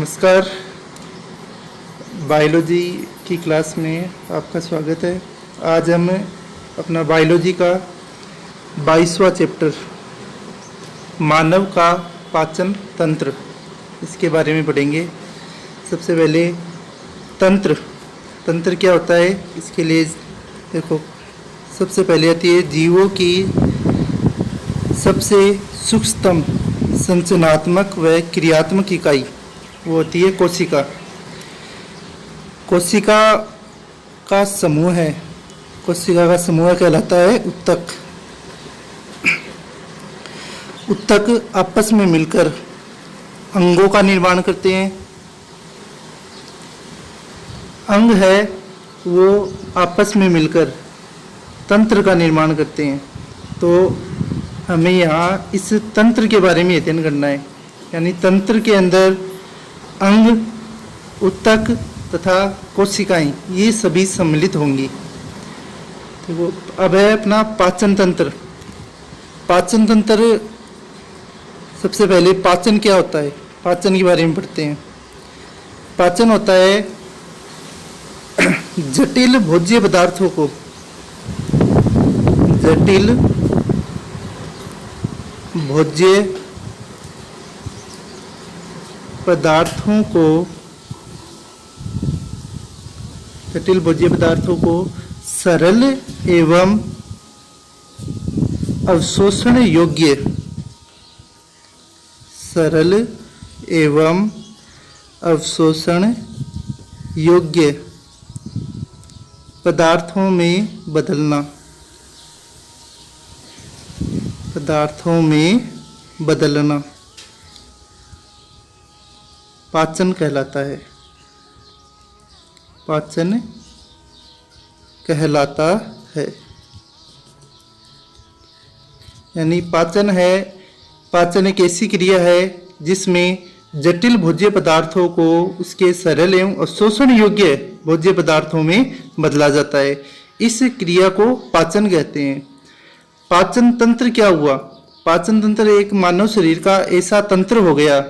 नमस्कार। बायोलॉजी की क्लास में आपका स्वागत है। आज हम अपना बायोलॉजी का 22वां चैप्टर मानव का पाचन तंत्र इसके बारे में पढ़ेंगे। सबसे पहले तंत्र क्या होता है इसके लिए देखो, सबसे पहले आती है जीवों की सबसे सूक्ष्मतम संरचनात्मक व क्रियात्मक इकाई, वो होती है कोशिका। कोशिका का समूह है, कोशिका का समूह कहलाता है उत्तक। उत्तक आपस में मिलकर अंगों का निर्माण करते हैं। अंग है वो आपस में मिलकर तंत्र का निर्माण करते हैं। तो हमें यहाँ इस तंत्र के बारे में अध्ययन करना है, यानी तंत्र के अंदर अंग, उत्तक तथा कोशिकाएं ये सभी सम्मिलित होंगी। तो अब है अपना पाचन तंत्र। पाचन तंत्र, सबसे पहले पाचन क्या होता है, पाचन के बारे में पढ़ते हैं। पाचन होता है जटिल भोज्य पदार्थों को, जटिल भोज्य पदार्थों को सरल एवं अवशोषण योग्य, सरल एवं अवशोषण योग्य पदार्थों में बदलना, पदार्थों में बदलना पाचन कहलाता है। पाचन कहलाता है, यानी पाचन एक ऐसी क्रिया है जिसमें जटिल भोज्य पदार्थों को उसके सरल एवं अवशोषण योग्य भोज्य पदार्थों में बदला जाता है। इस क्रिया को पाचन कहते हैं। पाचन तंत्र क्या हुआ? पाचन तंत्र एक मानव शरीर का ऐसा तंत्र हो गया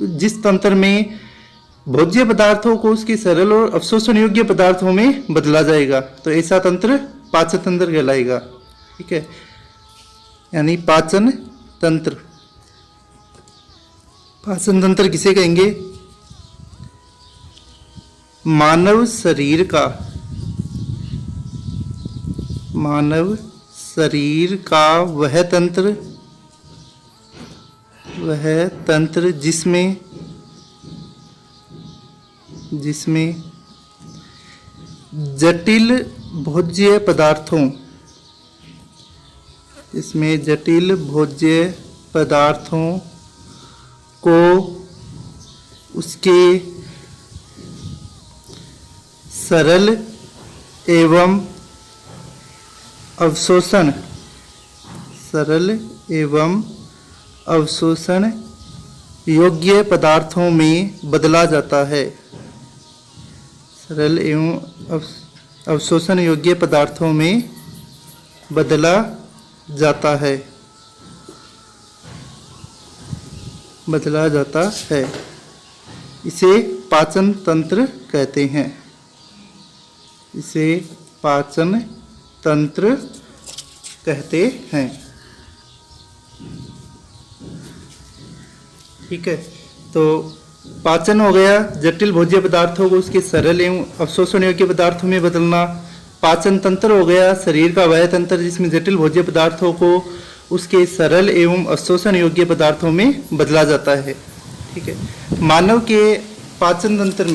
जिस तंत्र में भोज्य पदार्थों को उसके सरल और अवशोषण योग्य पदार्थों में बदला जाएगा। तो ऐसा तंत्र पाचन तंत्र कहलाएगा। ठीक है, यानी पाचन तंत्र। पाचन तंत्र किसे कहेंगे? मानव शरीर वह तंत्र जिसमें जटिल भोज्य पदार्थों को उसके सरल एवं अवशोषण योग्य पदार्थों में बदला जाता है। सरल एवं अवशोषण योग्य पदार्थों में बदला जाता है, इसे पाचन तंत्र कहते हैं। इसे पाचन तंत्र कहते हैं। ठीक है, तो पाचन हो गया जटिल भोज्य पदार्थों को उसके सरल एवं अवशोषण योग्य पदार्थों में बदलना। पाचन तंत्र हो गया शरीर का वह तंत्र जिसमें जटिल भोज्य पदार्थों को उसके सरल एवं अवशोषण योग्य पदार्थों में बदला जाता है। ठीक है, मानव के पाचन तंत्र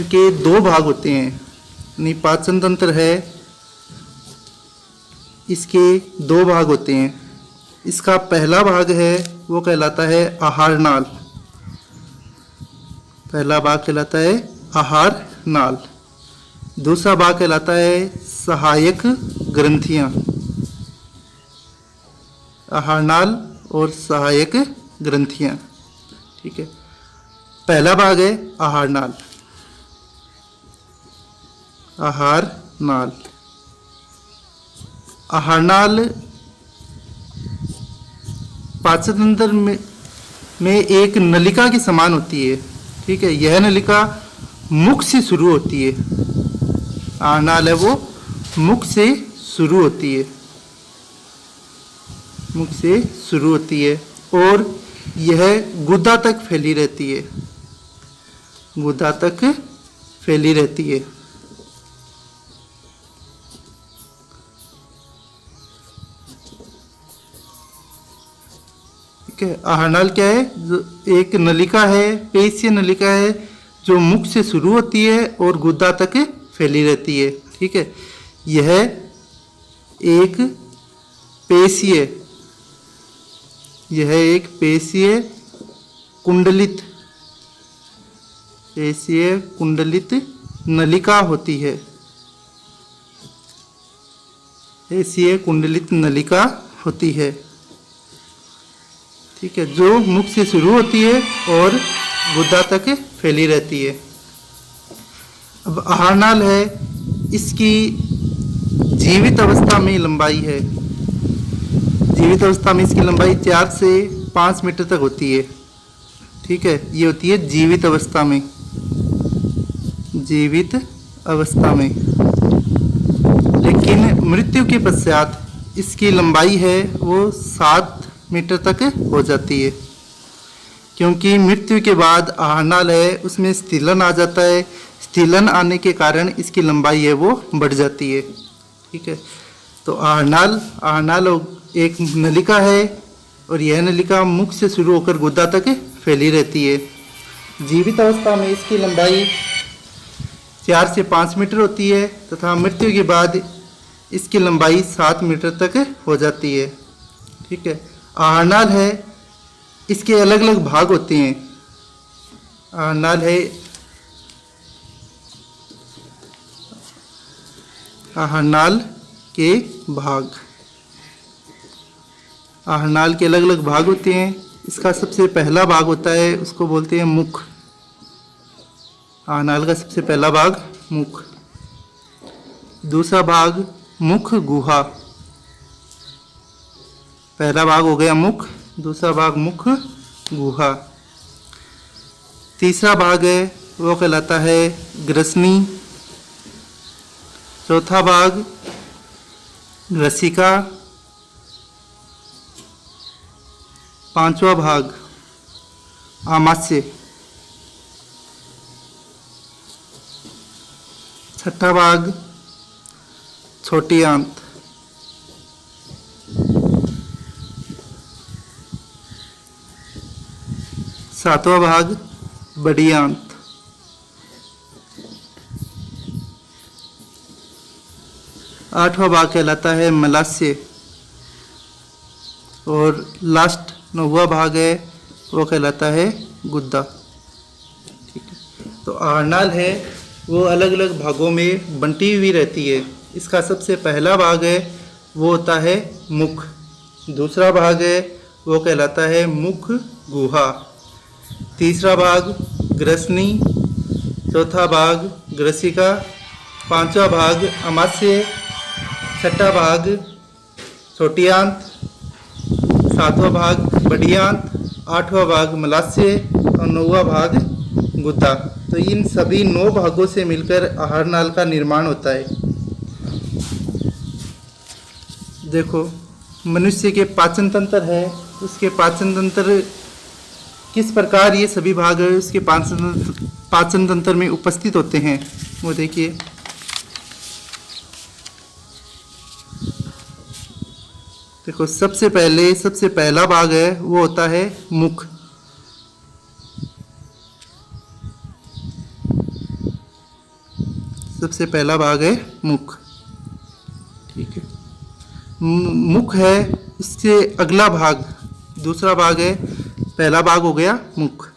के दो भाग होते हैं। यानी पाचन तंत्र है, इसके दो भाग होते हैं। इसका पहला भाग है वो कहलाता है आहार नाल। पहला भाग कहलाता है आहार नाल। दूसरा भाग कहलाता है सहायक ग्रंथियां। आहार नाल और सहायक ग्रंथियां। ठीक है, पहला भाग है आहार नाल। आहार नाल पाचन तंत्र में में एक नलिका के समान होती है। ठीक है, यह नलिका मुख से शुरू होती है। आहनाल है वो मुख से शुरू होती है, मुख से शुरू होती है और यह गुदा तक फैली रहती है, गुदा तक फैली रहती है। ठीक है, आहनाल क्या है? जो एक नलिका है, पेशीय नलिका है जो मुख से शुरू होती है और गुदा तक फैली रहती है। ठीक है, यह एक पेशीय, यह एक पेशीय कुंडलित, पेशीय कुंडलित नलिका होती है, पेशीय कुंडलित नलिका होती है। ठीक है, जो मुख से शुरू होती है और गुदा तक फैली रहती है। अब आहनाल है, इसकी जीवित अवस्था में लंबाई है, जीवित अवस्था में इसकी लंबाई 4 से 5 मीटर तक होती है। ठीक है, ये होती है जीवित अवस्था में, जीवित अवस्था में। लेकिन मृत्यु के पश्चात इसकी लंबाई है वो 7 मीटर तक हो जाती है, क्योंकि मृत्यु के बाद आहनाल है उसमें स्थिलन आ जाता है। स्थिलन आने के कारण इसकी लंबाई है वो बढ़ जाती है। ठीक है, तो आहनाल, आहनाल एक नलिका है और यह नलिका मुख से शुरू होकर गुदा तक फैली रहती है। जीवित अवस्था में इसकी लंबाई 4 से 5 मीटर होती है तथा मृत्यु के बाद इसकी लंबाई 7 मीटर तक हो जाती है। ठीक है, आहनाल है, इसके अलग अलग भाग होते हैं। आहनाल है, आहनाल के भाग, आहनाल के अलग अलग भाग होते हैं। इसका सबसे पहला भाग होता है, उसको बोलते हैं मुख। आहनाल का सबसे पहला भाग मुख। दूसरा भाग मुख गुहा, पहला भाग हो गया मुख, दूसरा भाग मुख गुहा। तीसरा भाग है वो कहलाता है ग्रसनी। चौथा भाग ग्रसिका। पांचवा भाग आमाशय। छठा भाग छोटी आंत। सातवां भाग बड़ी आंत। आठवां भाग कहलाता है मलाशय और लास्ट 9वां भाग है वो कहलाता है गुद्दा। ठीक है, तो आहनाल है वो अलग अलग भागों में बंटी हुई रहती है। इसका सबसे पहला भाग है वो होता है मुख। दूसरा भाग है वो कहलाता है मुख गुहा। तीसरा भाग ग्रसनी। चौथा भाग ग्रसिका। पांचवा भाग आमाशय। छठा भाग छोटी आंत। सातवां भाग बड़ी आंत। आठवां भाग मलाशय और 9वां भाग गुद्दा। तो इन सभी 9 भागों से मिलकर आहारनाल का निर्माण होता है। देखो, मनुष्य के पाचन तंत्र है, उसके पाचन तंत्र किस प्रकार ये सभी भाग उसके पाचन तंत्र में उपस्थित होते हैं वो देखिए। देखो, सबसे पहला भाग है वो होता है मुख। सबसे पहला भाग है मुख। ठीक है, मुख है, इससे अगला भाग दूसरा भाग है। पहला भाग हो गया मुख।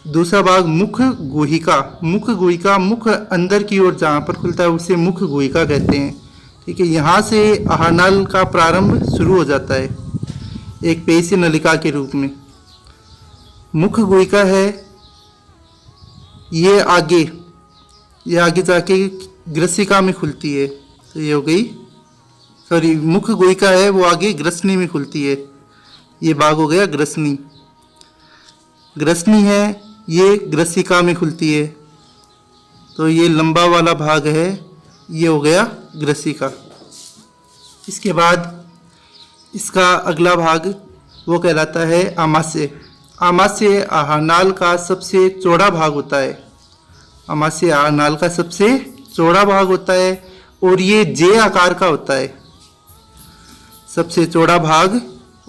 दूसरा भाग मुख गुहिका। मुख गुहिका, मुख अंदर की ओर जहाँ पर खुलता है उसे मुख गुहिका कहते हैं। ठीक है, यहाँ से आहारनाल का प्रारंभ शुरू हो जाता है एक पेशीय नलिका के रूप में। मुख गुहिका है, ये आगे जाके ग्रसिका में खुलती है। तो ये हो गई सॉरी मुख गुहिका है वो आगे ग्रसनी में खुलती है। ये भाग हो गया ग्रसनी। ग्रसनी है ये ग्रसिका में खुलती है, तो ये लंबा वाला भाग है, ये हो गया ग्रसिका। इसके बाद इसका अगला भाग वो कहलाता है आमाशय। आमाशय आहारनाल का सबसे चौड़ा भाग होता है। आमाशय आहारनाल का सबसे चौड़ा भाग होता है और ये जे आकार का होता है। सबसे चौड़ा भाग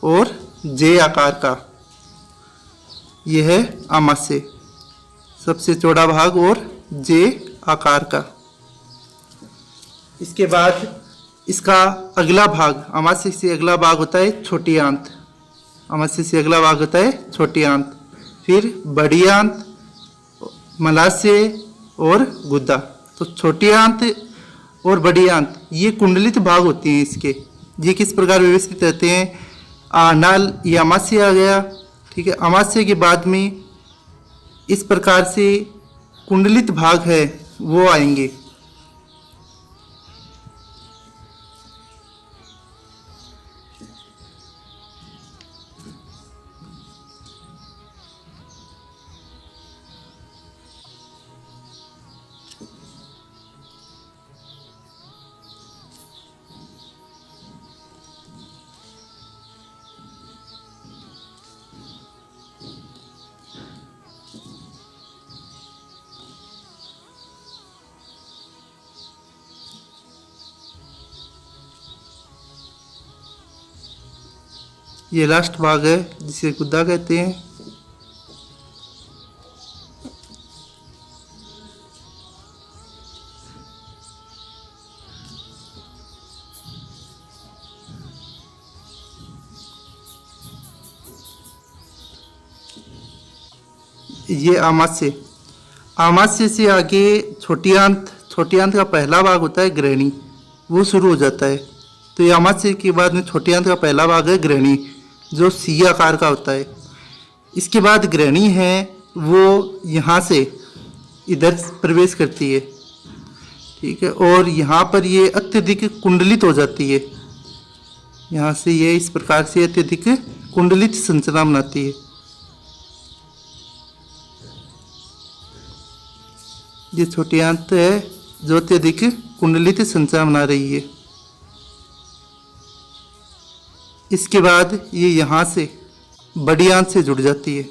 और जे आकार का, यह है आमाशय। सबसे चौड़ा भाग और जे आकार का। इसके बाद इसका अगला भाग, आमाशय से अगला भाग होता है छोटी आंत। आमाशय से अगला भाग होता है छोटी आंत, फिर बड़ी आंत, मलाशय और गुद्दा। तो छोटी आंत और बड़ी आंत ये कुंडलित भाग होते हैं इसके। ये किस प्रकार व्यवस्थित रहते हैं? आहारनाल ये आमाशय आ गया, ठीक है। आमाशय के बाद में इस प्रकार से कुंडलित भाग है वो आएंगे। ये लास्ट भाग है जिसे गुद्दा कहते हैं। ये आमाशय। आमाशय से आगे छोटी आंत। छोटी आंत का पहला भाग होता है ग्रहणी, वो शुरू हो जाता है। तो ये आमाशय के बाद में छोटी आंत का पहला भाग है ग्रहणी, जो सी आकार का होता है। इसके बाद ग्रहणी है वो यहाँ से इधर प्रवेश करती है, ठीक है, और यहाँ पर ये अत्यधिक कुंडलित हो जाती है। यहाँ से ये इस प्रकार से अत्यधिक कुंडलित संरचना बनाती है। ये छोटी आंत है जो अत्यधिक कुंडलित संरचना बना रही है। इसके बाद ये यहाँ से बड़ी आंत से जुड़ जाती है।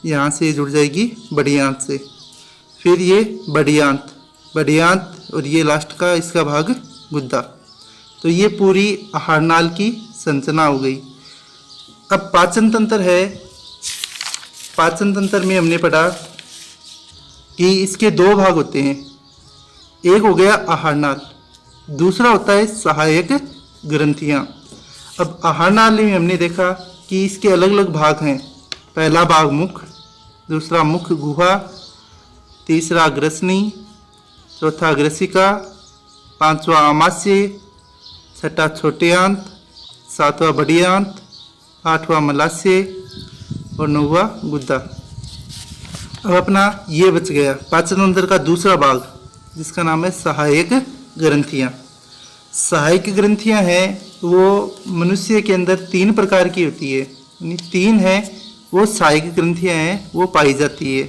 यहाँ से जुड़ जाएगी बड़ी आंत से, फिर ये बड़ी आंत और ये लास्ट का इसका भाग गुद्दा। तो ये पूरी आहारनाल की संरचना हो गई। अब पाचन तंत्र है। पाचन तंत्र में हमने पढ़ा कि इसके दो भाग होते हैं। एक हो गया आहारनाल, दूसरा होता है सहायक ग्रंथियाँ। अब आहारनाल में हमने देखा कि इसके अलग अलग भाग हैं। पहला भाग मुख, दूसरा मुख गुहा, तीसरा ग्रसनी, चौथा ग्रसिका, पांचवा आमाशय, छठा छोटी आंत, सातवां बड़ी आंत, आठवां मलाशय और नौवां गुद्दा। अब अपना ये बच गया पाचन तंत्र का दूसरा भाग जिसका नाम है सहायक ग्रंथियाँ। सहायक ग्रंथियाँ हैं वो मनुष्य के अंदर 3 प्रकार की होती है, यानी 3 है वो सहायक ग्रंथियाँ हैं वो पाई जाती है।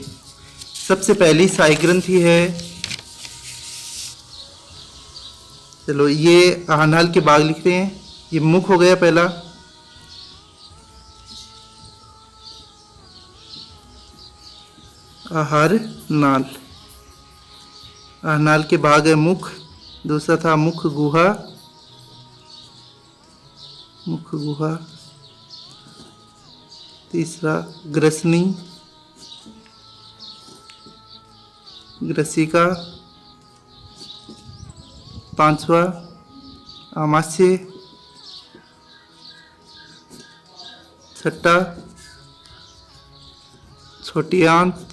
सबसे पहली सहायक ग्रंथि है, चलो ये आहारनाल के भाग लिख रहे हैं। ये मुख हो गया पहला, आहारनाल। आहारनाल के भाग है मुख, दूसरा था मुख गुहा, तीसरा ग्रसनी, ग्रसिका, पांचवा आमाशय, छठा छोटी आंत,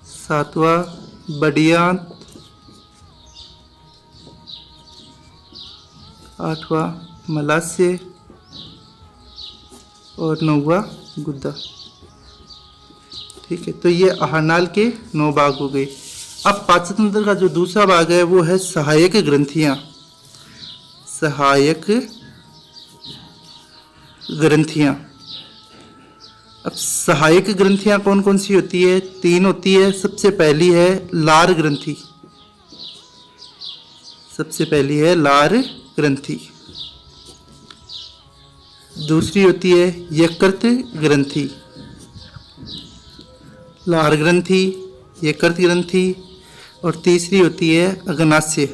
सातवां बड़ी आंत, आठवां मलाशय और नौवां गुद्दा। ठीक है, तो ये आहारनाल के 9 भाग हो गए। अब पाचन तंत्र का जो दूसरा भाग है वो है सहायक ग्रंथियां। सहायक ग्रंथियां। अब सहायक ग्रंथियां कौन कौन सी होती है? 3 होती है। सबसे पहली है लार ग्रंथि। सबसे पहली है लार ग्रंथि। दूसरी होती है यकृत ग्रंथि। लार ग्रंथि, यकृत ग्रंथि, और तीसरी होती है अग्नाशय।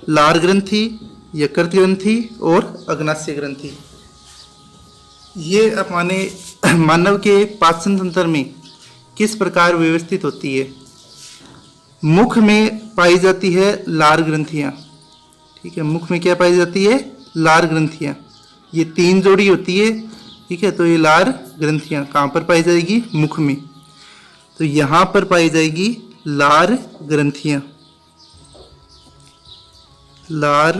लार ग्रंथि, यकृत ग्रंथि और अग्नाशय ग्रंथि। ये अपने मानव के पाचन तंत्र में किस प्रकार व्यवस्थित होती है? मुख में पाई जाती है लार ग्रंथियां। ठीक है, मुख में क्या पाई जाती है? लार ग्रंथियां। ये 3 जोड़ी होती है। ठीक है, तो ये लार ग्रंथियां कहाँ पर पाई जाएगी? मुख में। तो यहाँ पर पाई जाएगी लार ग्रंथियां। लार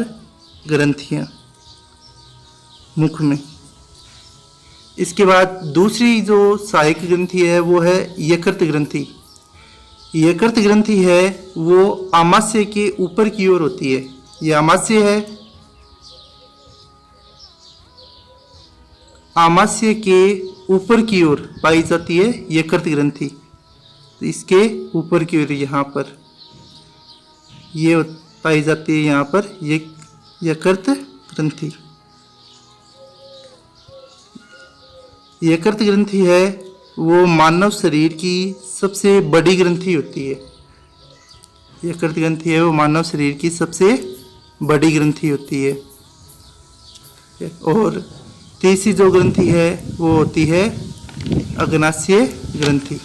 ग्रंथियां मुख में। इसके बाद दूसरी जो सहायक ग्रंथि है वो है यकृत ग्रंथि। यकृत ग्रंथि है वो आमाशय के ऊपर की ओर होती है। ये आमाशय है, आमाशय के ऊपर की ओर पाई जाती है यकृत ग्रंथि। तो इसके ऊपर की ओर यहाँ पर ये पाई जाती है, यहाँ पर ये यकृत ग्रंथि। यकृत ग्रंथि है वो मानव शरीर की सबसे बड़ी ग्रंथि होती है। यकृत ग्रंथि है वो मानव शरीर की सबसे बड़ी ग्रंथि होती है। और तीसरी जो ग्रंथि है वो होती है अग्नाशय ग्रंथि।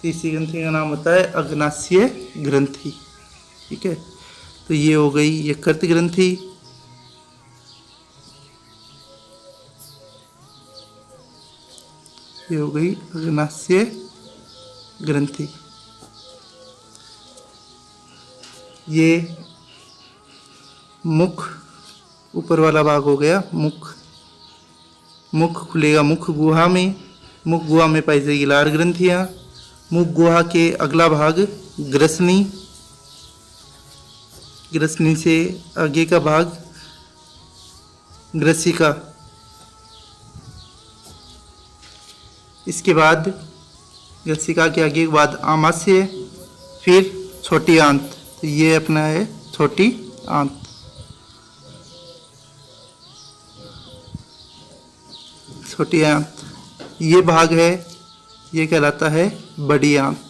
तीसरी ग्रंथि का नाम होता है अग्नाशय ग्रंथि। ठीक है, तो ये हो गई यकृत ग्रंथि। ये हो गई अग्नाशय ग्रंथि। ये मुख ऊपर वाला भाग हो गया। मुख खुलेगा मुख गुहा में। मुख गुहा में पाई जाएगी लार ग्रंथियां। मुख गुहा के अगला भाग ग्रसनी। ग्रसनी से आगे का भाग ग्रसिका। इसके बाद ग्रसिका के आगे के बाद आमाशय, फिर छोटी आंत। तो ये अपना है छोटी आंत। छोटी आंत ये भाग है, ये कहलाता है बड़ी आंत।